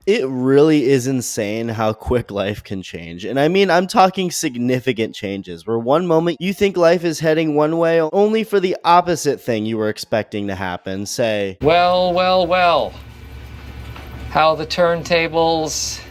It really is insane how quick life can change. And I mean, I'm talking significant changes where one moment you think life is heading one way only for the opposite thing you were expecting to happen. Say, well, well, well. How the turntables...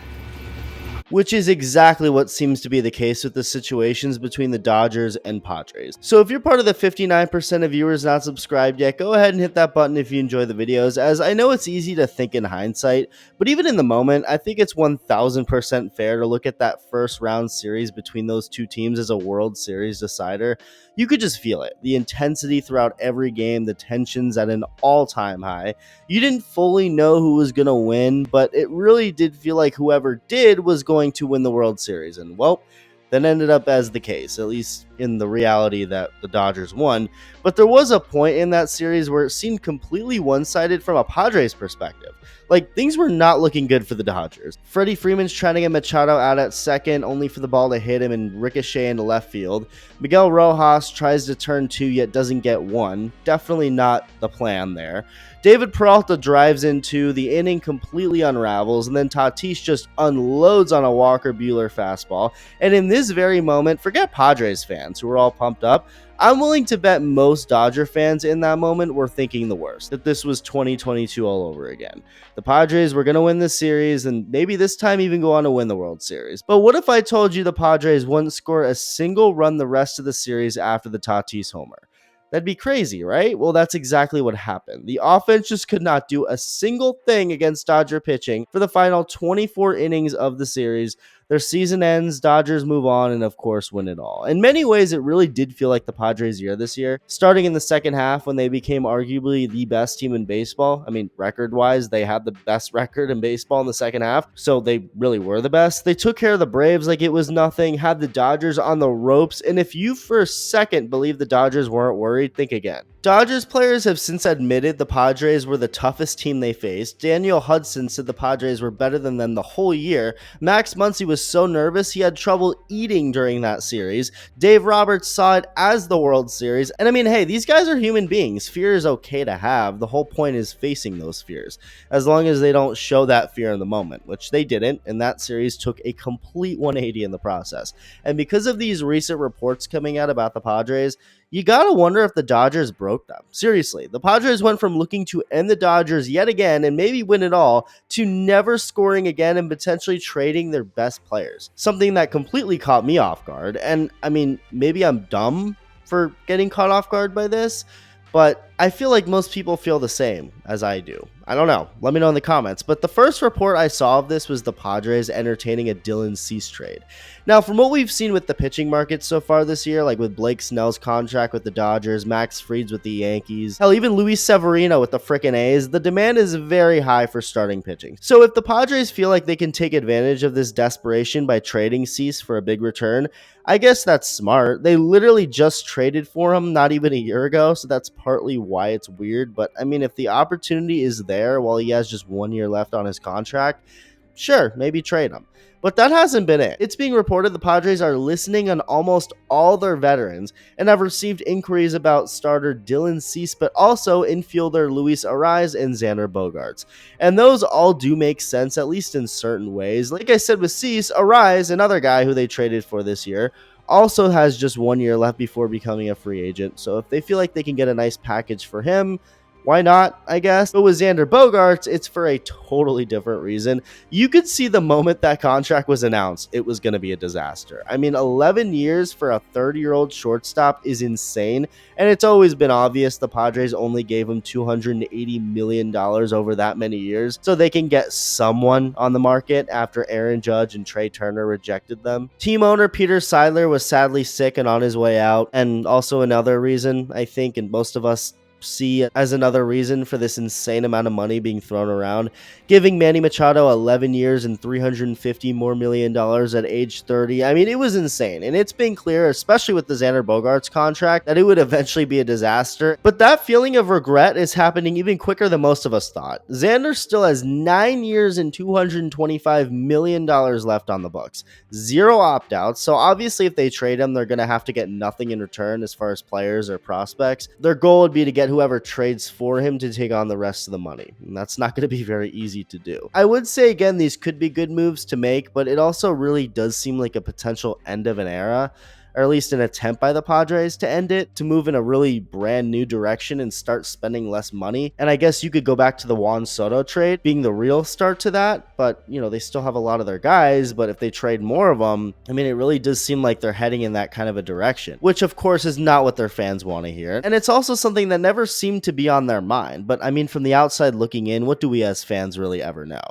Which is exactly what seems to be the case with the situations between the Dodgers and Padres. So if you're part of the 59% of viewers not subscribed yet, go ahead and hit that button if you enjoy the videos, as I know it's easy to think in hindsight, but even in the moment, I think it's 1000% fair to look at that first round series between those two teams as a World Series decider. You could just feel it. The intensity throughout every game, the tensions at an all-time high. You didn't fully know who was going to win, but it really did feel like whoever did was going to win the World Series. And well, that ended up as the case, at least in the reality that the Dodgers won. But there was a point in that series where it seemed completely one-sided from a Padres perspective. Like, things were not looking good for the Dodgers. Freddie Freeman's trying to get Machado out at second, only for the ball to hit him and ricochet into left field. Miguel Rojas tries to turn two, yet doesn't get one. Definitely not the plan there. David Peralta drives into the inning, completely unravels, and then Tatis just unloads on a Walker Buehler fastball. And in this very moment, forget Padres fans who were all pumped up. I'm willing to bet most Dodger fans in that moment were thinking the worst, that this was 2022 all over again. The Padres were going to win this series and maybe this time even go on to win the World Series. But what if I told you the Padres wouldn't score a single run the rest of the series after the Tatis homer? That'd be crazy, right? Well, that's exactly what happened. The offense just could not do a single thing against Dodger pitching for the final 24 innings of the series. Their season ends, Dodgers move on, and of course win it all. In many ways, it really did feel like the Padres' year this year, starting in the second half when they became arguably the best team in baseball. I mean, record-wise, they had the best record in baseball in the second half, so they really were the best. They took care of the Braves like it was nothing, had the Dodgers on the ropes, and if you for a second believe the Dodgers weren't worried, think again. Dodgers players have since admitted the Padres were the toughest team they faced. Daniel Hudson said the Padres were better than them the whole year. Max Muncy was so nervous he had trouble eating during that series. Dave Roberts saw it as the World Series. And I mean, hey, these guys are human beings. Fear is okay to have. The whole point is facing those fears, as long as they don't show that fear in the moment, which they didn't, and that series took a complete 180 in the process. And because of these recent reports coming out about the Padres, you gotta wonder if the Dodgers broke them. Seriously, the Padres went from looking to end the Dodgers yet again and maybe win it all to never scoring again and potentially trading their best players. Something that completely caught me off guard. And I mean, maybe I'm dumb for getting caught off guard by this, but I feel like most people feel the same as I do. I don't know. Let me know in the comments. But the first report I saw of this was the Padres entertaining a Dylan Cease trade. Now, from what we've seen with the pitching market so far this year, like with Blake Snell's contract with the Dodgers, Max Fried's with the Yankees, hell, even Luis Severino with the frickin' A's, the demand is very high for starting pitching. So if the Padres feel like they can take advantage of this desperation by trading Cease for a big return, I guess that's smart. They literally just traded for him not even a year ago, so that's partly why it's weird. But I mean, if the opportunity is there while he has just 1 year left on his contract, sure, maybe trade him. But that hasn't been it. It's being reported the Padres are listening on almost all their veterans and have received inquiries about starter Dylan Cease, but also infielder Luis Arraez and Xander Bogaerts. And those all do make sense, at least in certain ways. Like I said with Cease, Arraez, another guy who they traded for this year, also has just 1 year left before becoming a free agent. So if they feel like they can get a nice package for him, why not, I guess? But with Xander Bogaerts, it's for a totally different reason. You could see the moment that contract was announced, it was going to be a disaster. I mean, 11 years for a 30-year-old shortstop is insane, and it's always been obvious the Padres only gave him $280 million over that many years so they can get someone on the market after Aaron Judge and Trey Turner rejected them. Team owner Peter Seidler was sadly sick and on his way out, and also another reason, I think, and most of us see as another reason for this insane amount of money being thrown around, giving Manny Machado 11 years and $350 more million at age 30. I mean, it was insane, and it's been clear, especially with the Xander Bogaerts contract, that it would eventually be a disaster. But that feeling of regret is happening even quicker than most of us thought. Xander still has 9 years and $225 million left on the books. 0 opt-outs, so obviously if they trade him, they're going to have to get nothing in return as far as players or prospects. Their goal would be to get get whoever trades for him to take on the rest of the money. And that's not going to be very easy to do. I would say, again, these could be good moves to make, but it also really does seem like a potential end of an era, or at least an attempt by the Padres to end it, to move in a really brand new direction and start spending less money. And I guess you could go back to the Juan Soto trade being the real start to that, but they still have a lot of their guys, but if they trade more of them, I mean, it really does seem like they're heading in that kind of a direction, which of course is not what their fans want to hear. And it's also something that never seemed to be on their mind, but I mean, from the outside looking in, what do we as fans really ever know?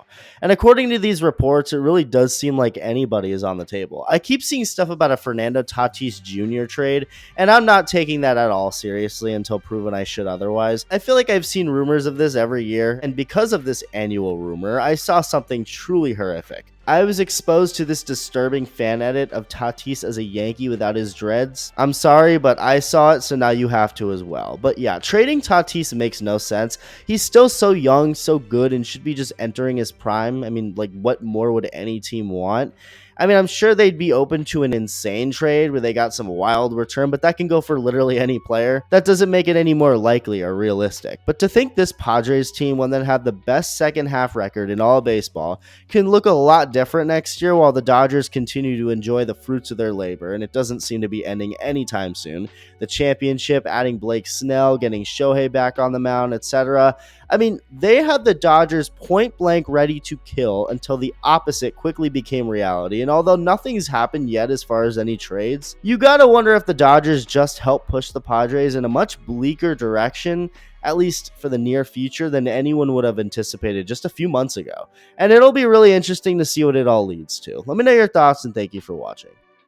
And according to these reports, it really does seem like anybody is on the table. I keep seeing stuff about a Fernando Tatis Jr. trade, and I'm not taking that at all seriously until proven I should otherwise. I feel like I've seen rumors of this every year, and because of this annual rumor, I saw something truly horrific. I was exposed to this disturbing fan edit of Tatis as a Yankee without his dreads. I'm sorry, but I saw it, so now you have to as well. But yeah, trading Tatis makes no sense. He's still so young, so good, and should be just entering his prime. I mean, like, what more would any team want? I mean, I'm sure they'd be open to an insane trade where they got some wild return, but that can go for literally any player. That doesn't make it any more likely or realistic. But to think this Padres team, one that had the best second half record in all of baseball, can look a lot different next year while the Dodgers continue to enjoy the fruits of their labor, and it doesn't seem to be ending anytime soon. The championship, adding Blake Snell, getting Shohei back on the mound, etc. I mean, they had the Dodgers point blank ready to kill until the opposite quickly became reality. And although nothing's happened yet as far as any trades, you gotta wonder if the Dodgers just helped push the Padres in a much bleaker direction, at least for the near future, than anyone would have anticipated just a few months ago. And it'll be really interesting to see what it all leads to. Let me know your thoughts, and thank you for watching.